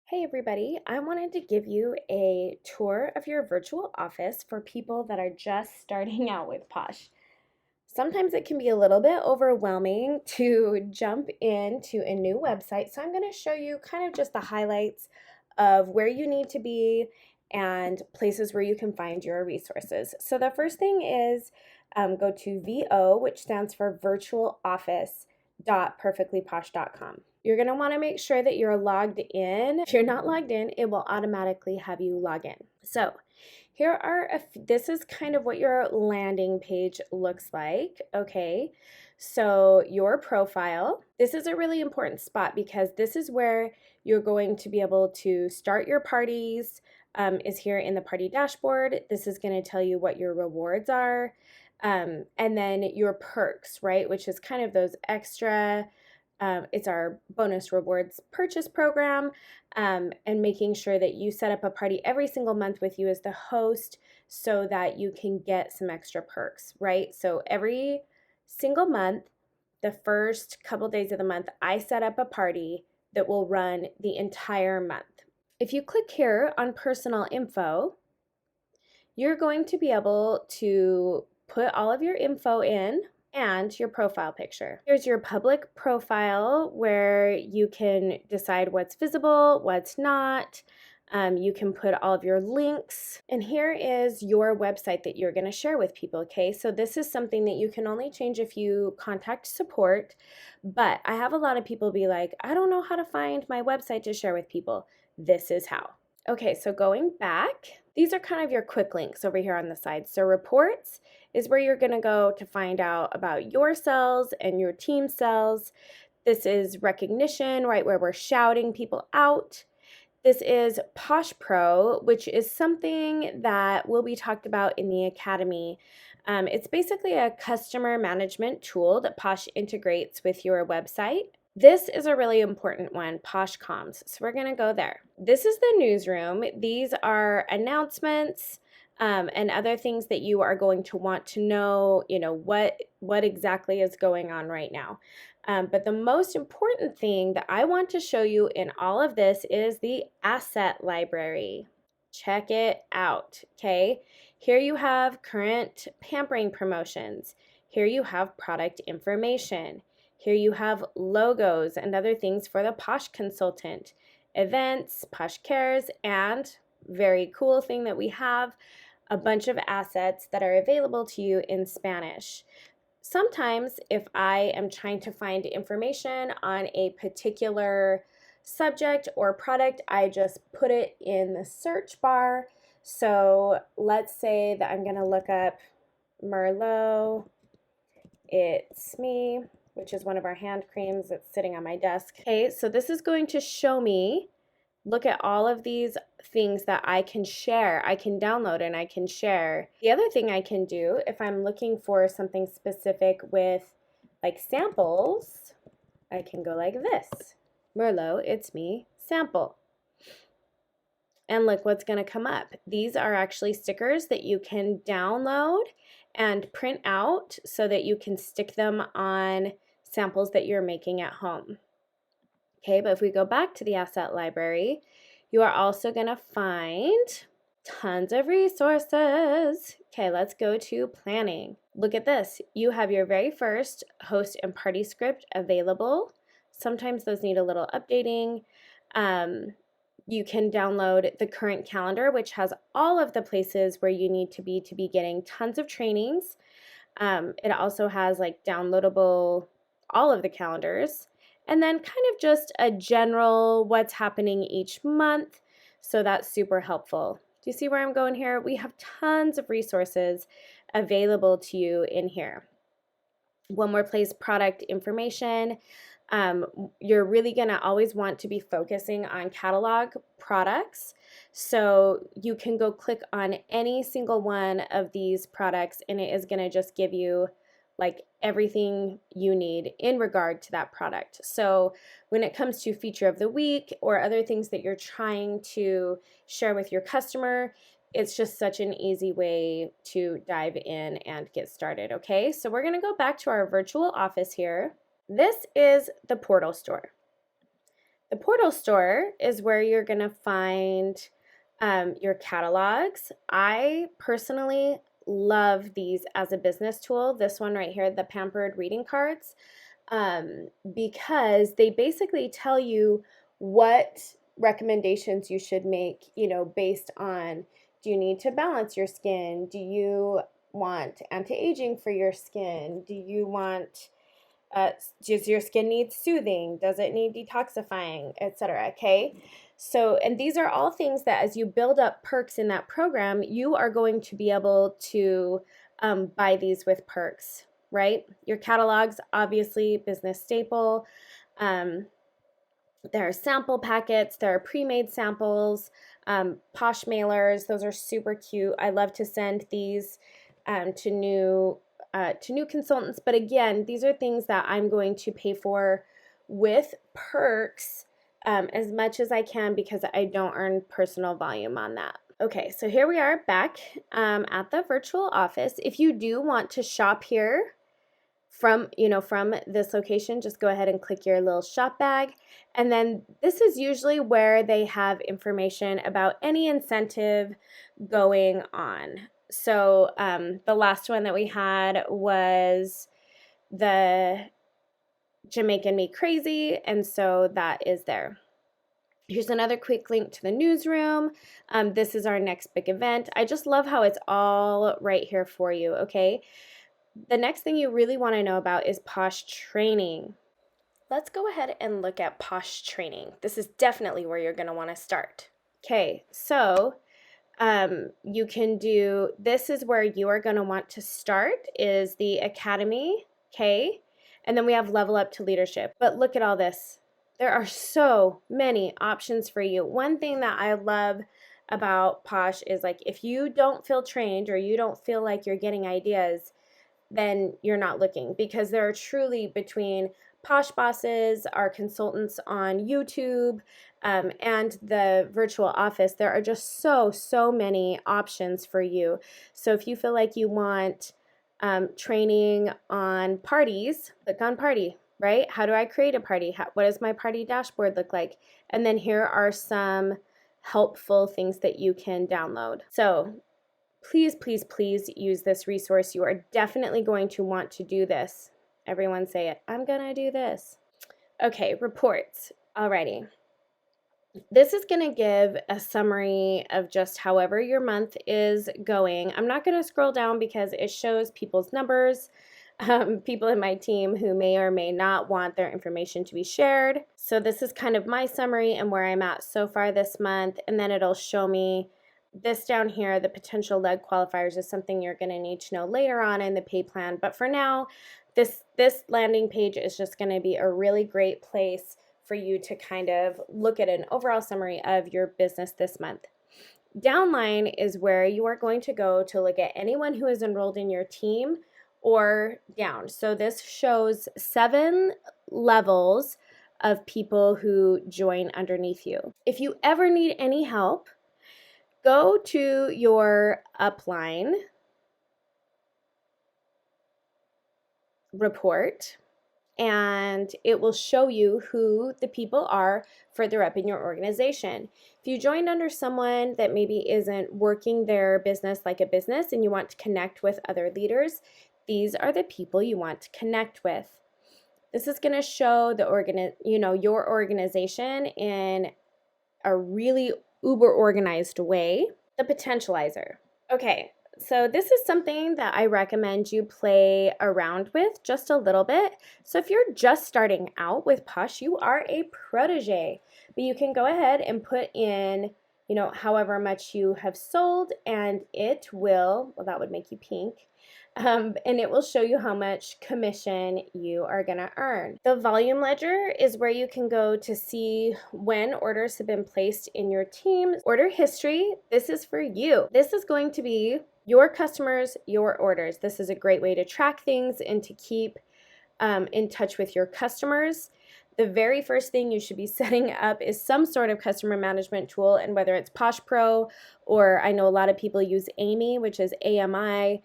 Hey everybody, I wanted to give you a tour of your virtual office for people that are just starting out with Posh. Sometimes it can be a little bit overwhelming to jump into a new website, so I'm going to show you kind of just the highlights of where you need to be and places where you can find your resources. So the first thing is go to VO, which stands for Virtual Office perfectlyposh.com. You're going to want to make sure that you're logged in. If you're not logged in, it will automatically have you log in. So here are this is kind of what your landing page looks like. Okay, so your profile, this is a really important spot because this is where you're going to be able to start your parties. Is here in the party dashboard. This is going to tell you what your rewards are. And then your perks, right, which is kind of those extra, it's our bonus rewards purchase program, and making sure that you set up a party every single month with you as the host so that you can get some extra perks, right? So every single month, the first couple days of the month, I set up a party that will run the entire month. If you click here on personal info, you're going to be able to put all of your info in and your profile picture. Here's your public profile where you can decide what's visible, what's not. You can put all of your links. And here is your website that you're going to share with people, okay? So this is something that you can only change if you contact support. But I have a lot of people be like, I don't know how to find my website to share with people. This is how. Okay, so going back, these are kind of your quick links over here on the side. So reports is where you're gonna go to find out about your cells and your team cells. This is recognition, right, where we're shouting people out. This is Posh Pro, which is something that will be talked about in the Academy. It's basically a customer management tool that Posh integrates with your website. This is a really important one, Posh Comms. So we're going to go there. This is the newsroom. These are announcements and other things that you are going to want to know, what exactly is going on right now. But the most important thing that I want to show you in all of this is the asset library. Check it out, okay? Here you have current pampering promotions. Here you have product information. Here you have logos and other things for the Posh consultant, events, Posh Cares, and very cool thing that we have, a bunch of assets that are available to you in Spanish. Sometimes if I am trying to find information on a particular subject or product, I just put it in the search bar. So let's say that I'm going to look up Merlot, It's Me, which is one of our hand creams that's sitting on my desk. Okay, so this is going to show me, look at all of these things that I can share, I can download and I can share. The other thing I can do if I'm looking for something specific with like samples, I can go like this. Merlot, It's Me, sample. And look what's going to come up. These are actually stickers that you can download and print out so that you can stick them on samples that you're making at home. Okay, but if we go back to the asset library, you are also going to find tons of resources. Okay, let's go to planning. Look at this. You have your very first host and party script available. Sometimes those need a little updating. You can download the current calendar, which has all of the places where you need to be getting tons of trainings. It also has like downloadable, all of the calendars, and then kind of just a general what's happening each month. So that's super helpful. Do you see where I'm going here? We have tons of resources available to you in here. One more place, product information. You're really going to always want to be focusing on catalog products. So you can go click on any single one of these products and it is going to just give you like everything you need in regard to that product. So when it comes to feature of the week or other things that you're trying to share with your customer, it's just such an easy way to dive in and get started, okay? So we're gonna go back to our virtual office here. This is the portal store. The portal store is where you're going to find your catalogs. I personally love these as a business tool. This one right here, the Pampered Reading Cards, because they basically tell you what recommendations you should make, based on, do you need to balance your skin? Do you want anti-aging for your skin? Do you want does your skin need soothing? Does it need detoxifying, etc.? Okay. So, and these are all things that as you build up perks in that program, you are going to be able to buy these with perks, right? Your catalogs, obviously, business staple. There are sample packets, there are pre-made samples, Posh mailers. Those are super cute. I love to send these to new consultants. But again, these are things that I'm going to pay for with perks as much as I can, because I don't earn personal volume on that. Okay, so here we are back at the virtual office. If you do want to shop here from this location, just go ahead and click your little shop bag. And then this is usually where they have information about any incentive going on. So the last one that we had was the Jamaican Me Crazy, and so that is there. Here's another quick link to the newsroom. This is our next big event. I just love how it's all right here for you, okay? The next thing you really want to know about is Posh Training. Let's go ahead and look at Posh Training. This is definitely where you're going to want to start. Okay, so you can do, this is where you are going to want to start, is the Academy, okay? And then we have Level Up to Leadership. But look at all this. There are so many options for you. One thing that I love about Posh is, like, if you don't feel trained or you don't feel like you're getting ideas, then you're not looking, because there are truly, between Posh Bosses, our consultants on YouTube, and the virtual office, there are just so many options for you. So if you feel like you want training on parties, click on party, right? How do I create a party? What does my party dashboard look like? And then here are some helpful things that you can download. So please, please, please use this resource. You are definitely going to want to do this. Everyone say it. I'm gonna do this. Okay, reports. Alrighty. This is going to give a summary of just however your month is going. I'm not going to scroll down because it shows people's numbers, people in my team who may or may not want their information to be shared. So this is kind of my summary and where I'm at so far this month. And then it'll show me this down here. The potential lead qualifiers is something you're going to need to know later on in the pay plan. But for now, this landing page is just going to be a really great place for you to kind of look at an overall summary of your business this month. Downline is where you are going to go to look at anyone who is enrolled in your team or down. So this shows 7 levels of people who join underneath you. If you ever need any help, go to your upline report, and it will show you who the people are further up in your organization. If you joined under someone that maybe isn't working their business like a business and you want to connect with other leaders, these are the people you want to connect with. This is going to show your organization in a really uber organized way. The Potentializer. Okay, so this is something that I recommend you play around with just a little bit. So if you're just starting out with Posh, you are a protege, but you can go ahead and put in, however much you have sold, and it will, well, that would make you pink, and it will show you how much commission you are going to earn. The volume ledger is where you can go to see when orders have been placed in your team. Order history, this is for you. This is going to be your customers, your orders. This is a great way to track things and to keep in touch with your customers. The very first thing you should be setting up is some sort of customer management tool, and whether it's Posh Pro, or I know a lot of people use Amy, which is AMI.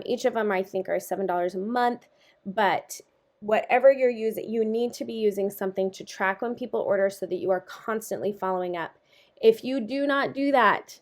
Each of them I think are $7 a month, but whatever you're using, you need to be using something to track when people order so that you are constantly following up. If you do not do that,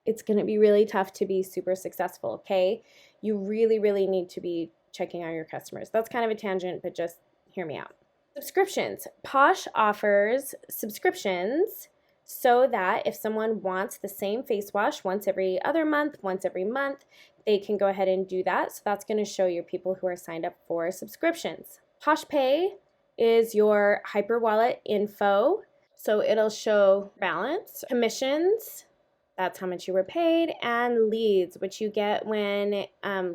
it's going to be really tough to be super successful, okay? You really, really need to be checking on your customers. That's kind of a tangent, but just hear me out. Subscriptions. Posh offers subscriptions so that if someone wants the same face wash once every other month, once every month, they can go ahead and do that. So that's going to show your people who are signed up for subscriptions. Posh Pay is your hyper wallet info. So it'll show balance, commissions, that's how much you were paid, and leads, which you get when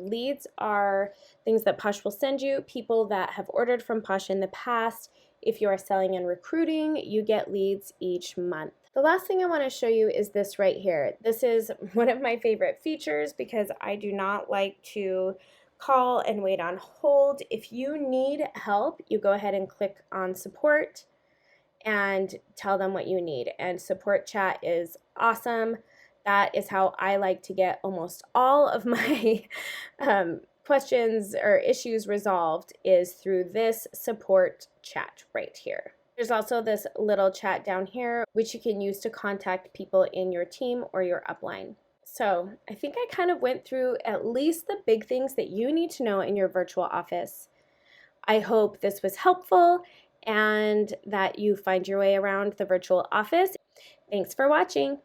leads are things that Posh will send you, people that have ordered from Posh in the past. If you are selling and recruiting, you get leads each month. The last thing I want to show you is this right here. This is one of my favorite features because I do not like to call and wait on hold. If you need help, you go ahead and click on support and tell them what you need. And support chat is awesome. That is how I like to get almost all of my questions or issues resolved, is through this support chat right here. There's also this little chat down here, which you can use to contact people in your team or your upline. So I think I kind of went through at least the big things that you need to know in your virtual office. I hope this was helpful and that you find your way around the virtual office. Thanks for watching.